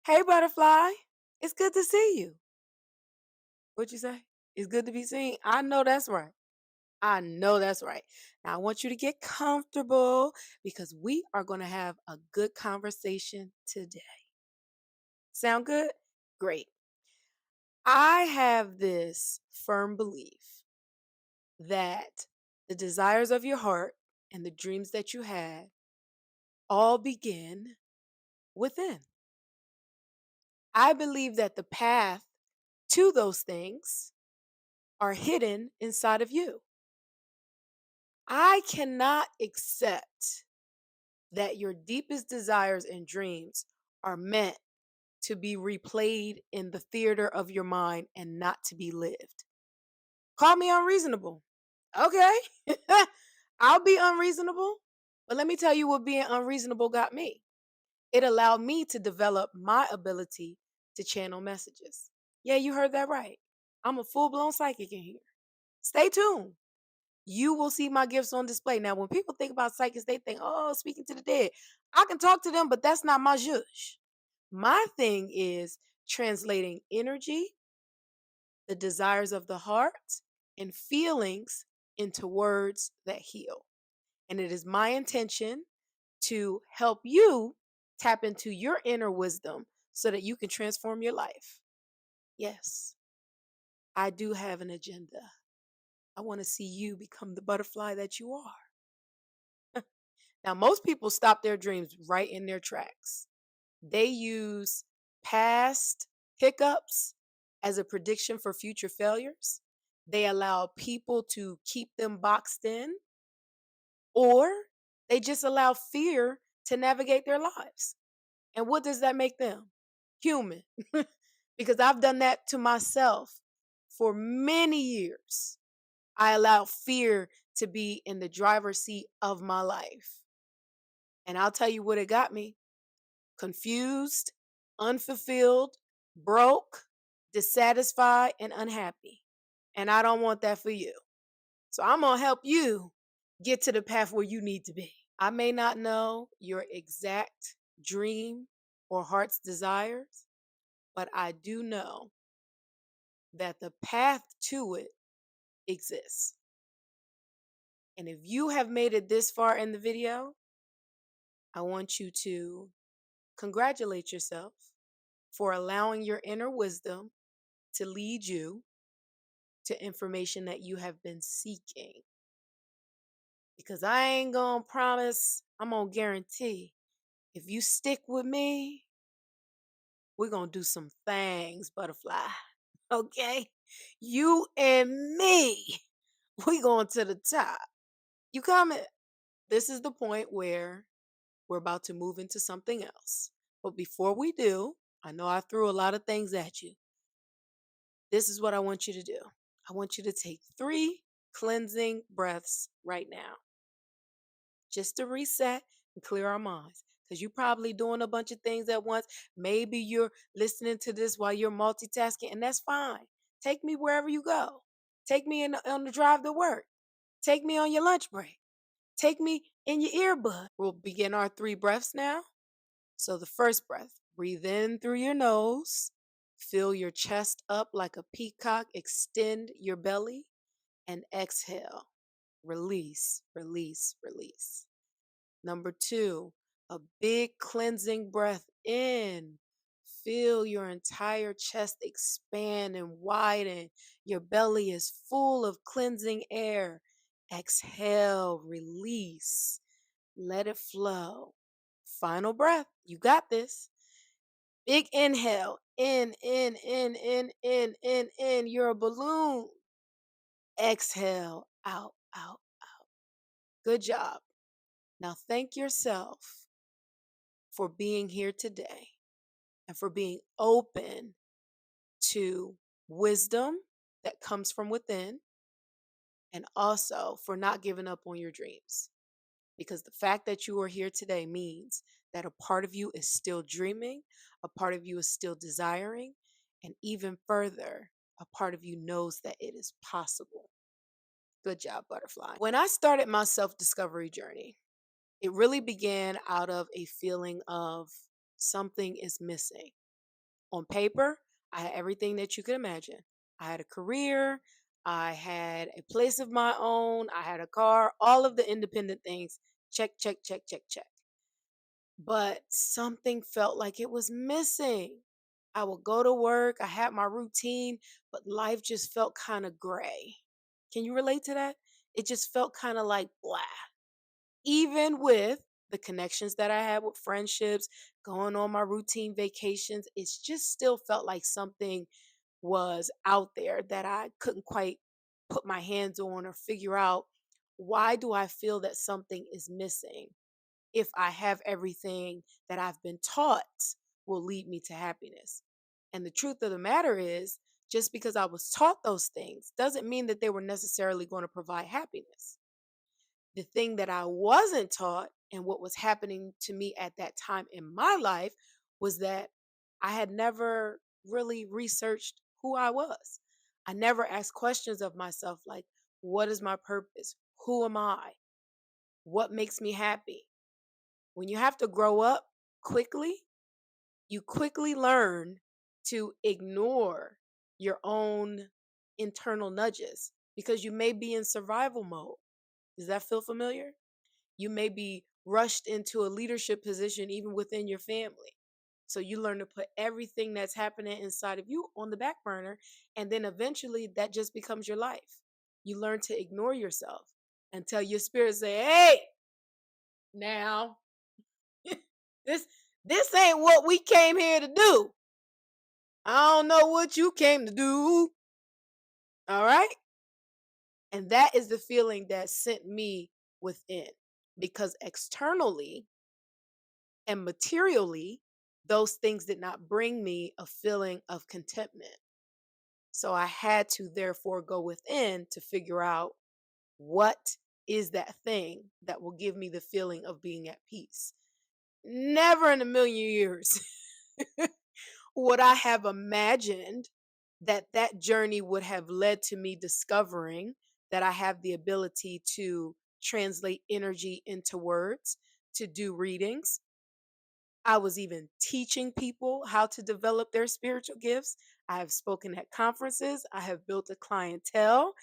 Hey, butterfly. It's good to see you. What'd you say? It's good to be seen. I know that's right. I know that's right. Now, I want you to get comfortable because we are going to have a good conversation today. Sound good? Great. I have this firm belief that the desires of your heart and the dreams that you had all begin within. I believe that the path to those things are hidden inside of you. I cannot accept that your deepest desires and dreams are meant to be replayed in the theater of your mind and not to be lived. Call me unreasonable. Okay. I'll be unreasonable. But let me tell you what being unreasonable got me. It allowed me to develop my ability to channel messages. Yeah, you heard that right. I'm a full blown psychic in here. Stay tuned. You will see my gifts on display. Now, when people think about psychics, they think, oh, speaking to the dead. I can talk to them, but that's not my zhuzh. My thing is translating energy, the desires of the heart, and feelings into words that heal. And it is my intention to help you tap into your inner wisdom so that you can transform your life. Yes, I do have an agenda. I want to see you become the butterfly that you are. Now, most people stop their dreams right in their tracks. They use past hiccups as a prediction for future failures. They allow people to keep them boxed in, or they just allow fear to navigate their lives. And what does that make them? Human. Because I've done that to myself for many years. I allowed fear to be in the driver's seat of my life. And I'll tell you what it got me: confused, unfulfilled, broke, dissatisfied, and unhappy. And I don't want that for you. So I'm going to help you get to the path where you need to be. I may not know your exact dream or heart's desires, but I do know that the path to it exists. And if you have made it this far in the video, I want you to congratulate yourself for allowing your inner wisdom to lead you to information that you have been seeking. Because I ain't gonna promise, I'm gonna guarantee, if you stick with me, we're gonna do some things, butterfly. Okay? You and me, we going to the top. You coming? This is the point where we're about to move into something else. But before we do, I know I threw a lot of things at you. This is what I want you to do. I want you to take 3 cleansing breaths right now, just to reset and clear our minds. Because you're probably doing a bunch of things at once. Maybe you're listening to this while you're multitasking, and that's fine. Take me wherever you go. Take me on the drive to work. Take me on your lunch break. Take me in your earbud. We'll begin our 3 breaths now. So the first breath, breathe in through your nose. Fill your chest up like a peacock. Extend your belly. And exhale. Release, release, release. Number 2, a big cleansing breath in. Feel your entire chest expand and widen. Your belly is full of cleansing air. Exhale, release. Let it flow. Final breath. You got this. Big inhale. In. You're a balloon. Exhale, out, out, out. Good job. Now thank yourself for being here today and for being open to wisdom that comes from within, and also for not giving up on your dreams. Because the fact that you are here today means that a part of you is still dreaming, a part of you is still desiring, and even further, a part of you knows that it is possible. Good job, butterfly. When I started my self-discovery journey, it really began out of a feeling of something is missing. On paper, I had everything that you could imagine. I had a career, I had a place of my own, I had a car, all of the independent things. Check, check, check, check, check. But something felt like it was missing. I would go to work, I had my routine, but life just felt kind of gray. Can you relate to that? It just felt kind of like blah. Even with the connections that I had with friendships, going on my routine vacations, it's just still felt like something was out there that I couldn't quite put my hands on or figure out. Why do I feel that something is missing if I have everything that I've been taught will lead me to happiness? And the truth of the matter is, just because I was taught those things doesn't mean that they were necessarily going to provide happiness. The thing that I wasn't taught and what was happening to me at that time in my life was that I had never really researched who I was. I never asked questions of myself like, what is my purpose? Who am I? What makes me happy? When you have to grow up quickly, you quickly learn to ignore your own internal nudges because you may be in survival mode. Does that feel familiar? You may be rushed into a leadership position even within your family. So you learn to put everything that's happening inside of you on the back burner. And then eventually that just becomes your life. You learn to ignore yourself until your spirit say, hey, now this this ain't what we came here to do. I don't know what you came to do. All right. And that is the feeling that sent me within. Because externally, and materially, those things did not bring me a feeling of contentment. So I had to therefore go within to figure out what is that thing that will give me the feeling of being at peace. Never in a million years would I have imagined that that journey would have led to me discovering that I have the ability to translate energy into words, to do readings. I was even teaching people how to develop their spiritual gifts. I have spoken at conferences. I have built a clientele.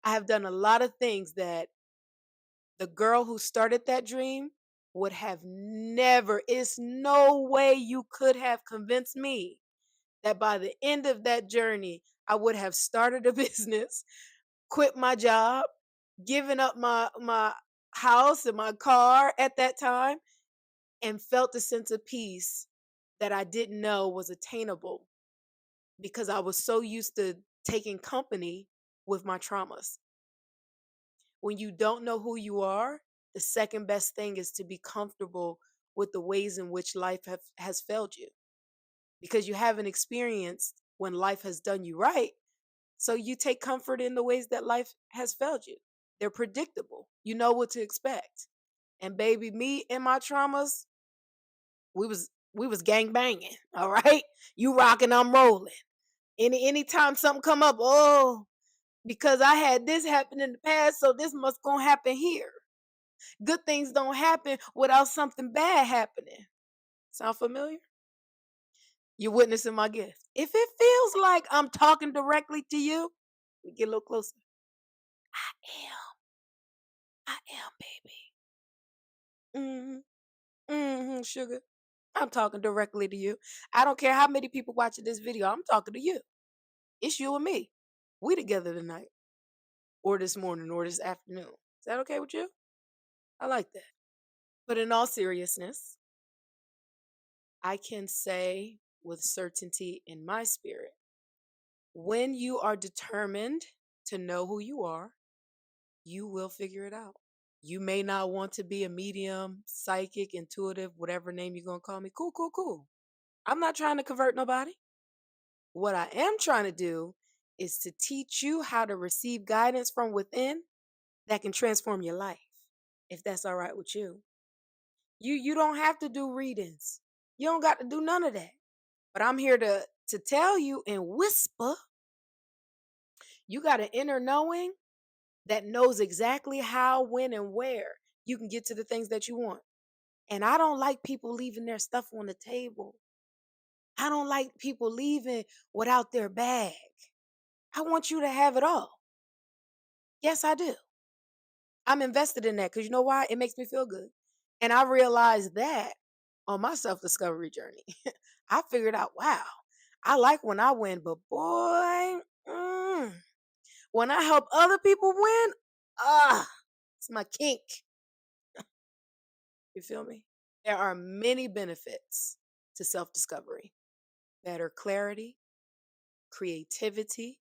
I have done a lot of things that the girl who started that dream would have never, it's no way you could have convinced me that by the end of that journey, I would have started a business, quit my job, given up my house and my car at that time, and felt a sense of peace that I didn't know was attainable because I was so used to taking company with my traumas. When you don't know who you are, the second best thing is to be comfortable with the ways in which life has failed you because you haven't experienced when life has done you right. So you take comfort in the ways that life has failed you. They're predictable. You know what to expect. And baby, me and my traumas, we was gang banging, all right? You rocking, I'm rolling. Anytime something come up, oh, because I had this happen in the past, so this must gonna happen here. Good things don't happen without something bad happening. Sound familiar? You're witnessing my gift. If it feels like I'm talking directly to you, we get a little closer. I am, baby. Sugar. I'm talking directly to you. I don't care how many people watching this video. I'm talking to you. It's you and me. We together tonight, or this morning, or this afternoon. Is that okay with you? I like that. But in all seriousness, I can say with certainty in my spirit, when you are determined to know who you are, you will figure it out. You may not want to be a medium, psychic, intuitive, whatever name you're going to call me. Cool, cool, cool. I'm not trying to convert nobody. What I am trying to do is to teach you how to receive guidance from within that can transform your life, if that's all right with you. You don't have to do readings. You don't got to do none of that. But I'm here to tell you and whisper, you got an inner knowing that knows exactly how, when, and where you can get to the things that you want. And I don't like people leaving their stuff on the table. I don't like people leaving without their bag. I want you to have it all. Yes, I do. I'm invested in that because you know why? It makes me feel good. And I realized that on my self discovery journey. I figured out, wow, I like when I win, but boy, when I help other people win, it's my kink. You feel me? There are many benefits to self discovery: better clarity, creativity,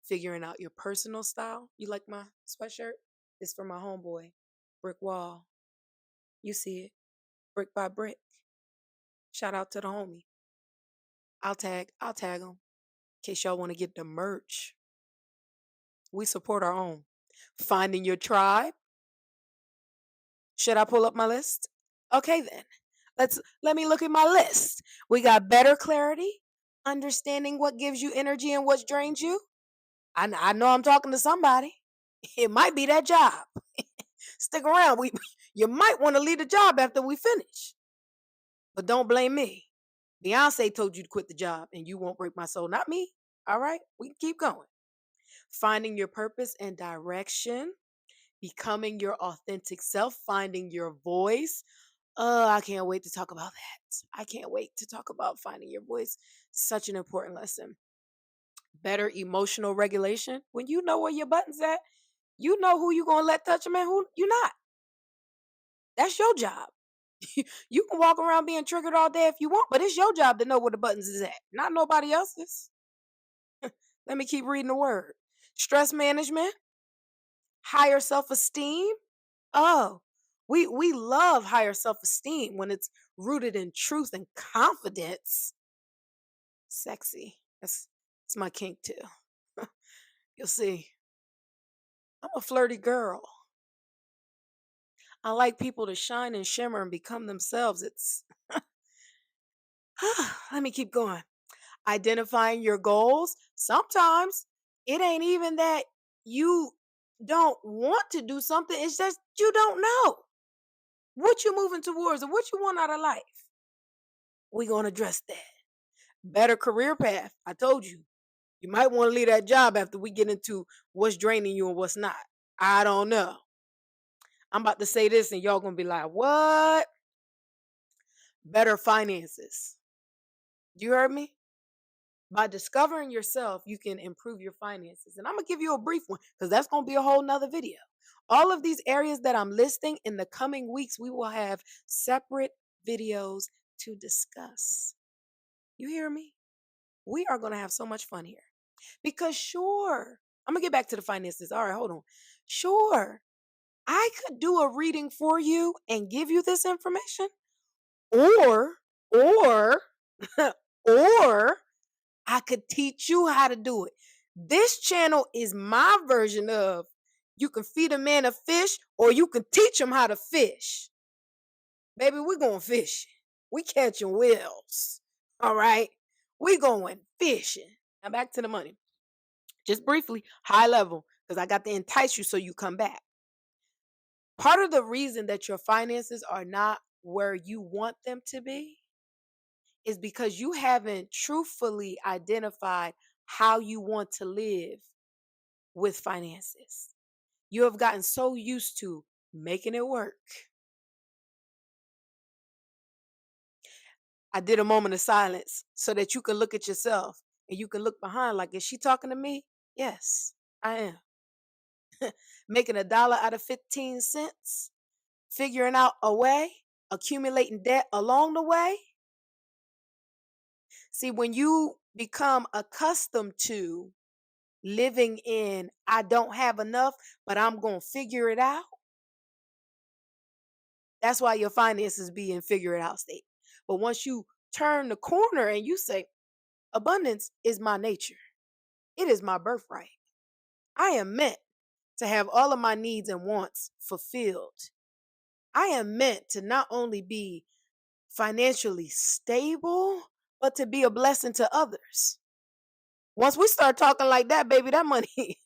figuring out your personal style. You like my sweatshirt? It's for my homeboy, Brick Wall. You see it, brick by brick. Shout out to the homie. I'll tag him in case y'all want to get the merch. We support our own. Finding your tribe. Should I pull up my list? Okay then. Let me look at my list. We got better clarity, understanding what gives you energy and what drains you. I know I'm talking to somebody. It might be that job. Stick around. You might want to leave the job after we finish. But don't blame me. Beyonce told you to quit the job and you won't break my soul. Not me. All right? We can keep going. Finding your purpose and direction, becoming your authentic self, finding your voice. I can't wait to talk about that. I can't wait to talk about finding your voice. Such an important lesson. Better emotional regulation. When you know where your button's at, you know who you going to let touch them and who you not. That's your job. You can walk around being triggered all day if you want, but it's your job to know where the buttons is at, not nobody else's. Let me keep reading the word. Stress management, higher self-esteem. Oh, we love higher self-esteem when it's rooted in truth and confidence. Sexy. That's my kink too. You'll see. I'm a flirty girl. I like people to shine and shimmer and become themselves. It's let me keep going. Identifying your goals. Sometimes it ain't even that you don't want to do something, it's just you don't know what you're moving towards or what you want out of life. We're going to address that. Better career path. I told you, you might want to leave that job after we get into what's draining you and what's not. I don't know. I'm about to say this and y'all going to be like, what? Better finances. You heard me? By discovering yourself, you can improve your finances. And I'm going to give you a brief one because that's going to be a whole nother video. All of these areas that I'm listing in the coming weeks, we will have separate videos to discuss. You hear me? We are going to have so much fun here. Because sure, I'm going to get back to the finances. All right, hold on. Sure, I could do a reading for you and give you this information. Or, or I could teach you how to do it. This channel is my version of you can feed a man a fish or you can teach him how to fish. Baby, we're going fishing. We catching whales. All right? We going fishing. Now back to the money. Just briefly, high level, because I got to entice you so you come back. Part of the reason that your finances are not where you want them to be is because you haven't truthfully identified how you want to live with finances. You have gotten so used to making it work. I did a moment of silence so that you can look at yourself and you can look behind like, is she talking to me? Yes, I am. Making $1 out of 15 cents, figuring out a way, accumulating debt along the way. See, when you become accustomed to living in, I don't have enough, but I'm going to figure it out. That's why your finances be in figure it out state. But once you turn the corner and you say, abundance is my nature. It is my birthright. I am meant to have all of my needs and wants fulfilled. I am meant to not only be financially stable, but to be a blessing to others. Once we start talking like that, baby, that money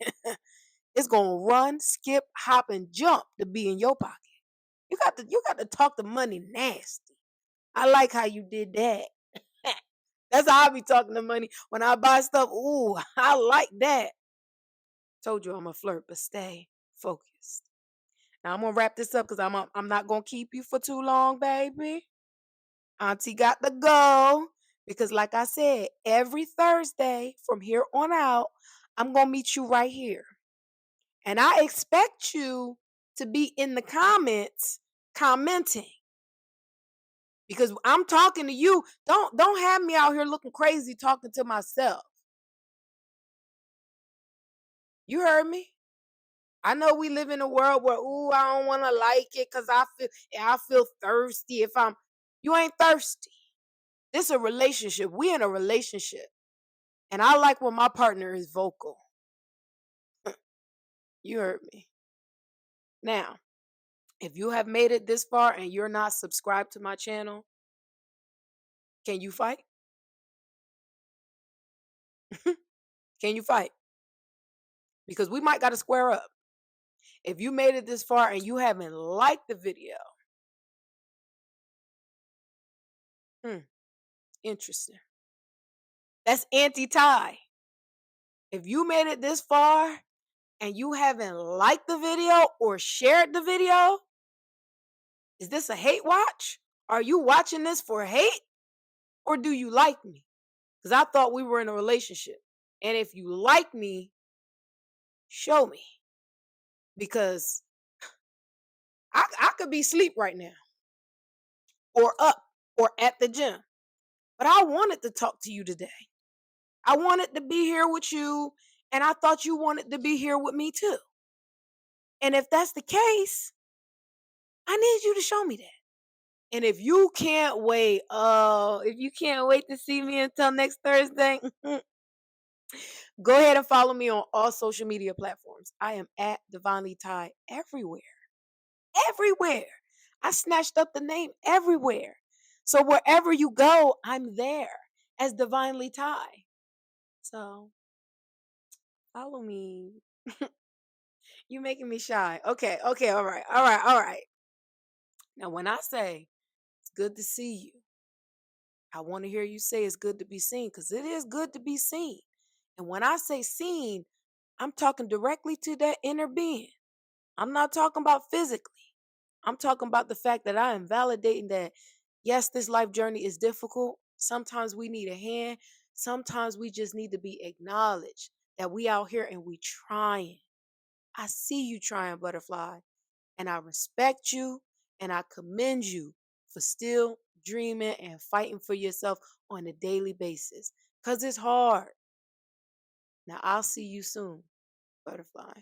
is going to run, skip, hop, and jump to be in your pocket. You got to talk the money nasty. I like how you did that. That's how I be talking to money. When I buy stuff, ooh, I like that. Told you I'm a flirt, but stay focused. Now I'm gonna wrap this up because I'm not gonna keep you for too long, baby. Auntie got to go because, like I said, every Thursday from here on out, I'm gonna meet you right here, and I expect you to be in the comments commenting because I'm talking to you. Don't have me out here looking crazy talking to myself. You heard me? I know we live in a world where, ooh, I don't want to like it because I feel thirsty if I'm. You ain't thirsty. This is a relationship. We in a relationship. And I like when my partner is vocal. You heard me. Now, if you have made it this far and you're not subscribed to my channel, can you fight? Can you fight? Because we might got to square up. If you made it this far and you haven't liked the video, interesting. That's anti-tie. If you made it this far and you haven't liked the video or shared the video, is this a hate watch? Are you watching this for hate or do you like me? Because I thought we were in a relationship. And if you like me, show me. Because I could be asleep right now or up or at the gym. But I wanted to talk to you today. I wanted to be here with you. And I thought you wanted to be here with me too. And if that's the case, I need you to show me that. And if you can't wait, if you can't wait to see me until next Thursday, go ahead and follow me on all social media platforms. I am at 𝘊𝗵𝗍 everywhere. Everywhere. I snatched up the name everywhere. So wherever you go, I'm there as 𝘊𝗵𝗍. So follow me. You making me shy. Okay, all right. Now when I say it's good to see you, I want to hear you say it's good to be seen because it is good to be seen. And when I say seen, I'm talking directly to that inner being. I'm not talking about physically. I'm talking about the fact that I am validating that, yes, this life journey is difficult. Sometimes we need a hand. Sometimes we just need to be acknowledged that we out here and we trying. I see you trying, butterfly, and I respect you and I commend you for still dreaming and fighting for yourself on a daily basis because it's hard. Now, I'll see you soon, butterfly.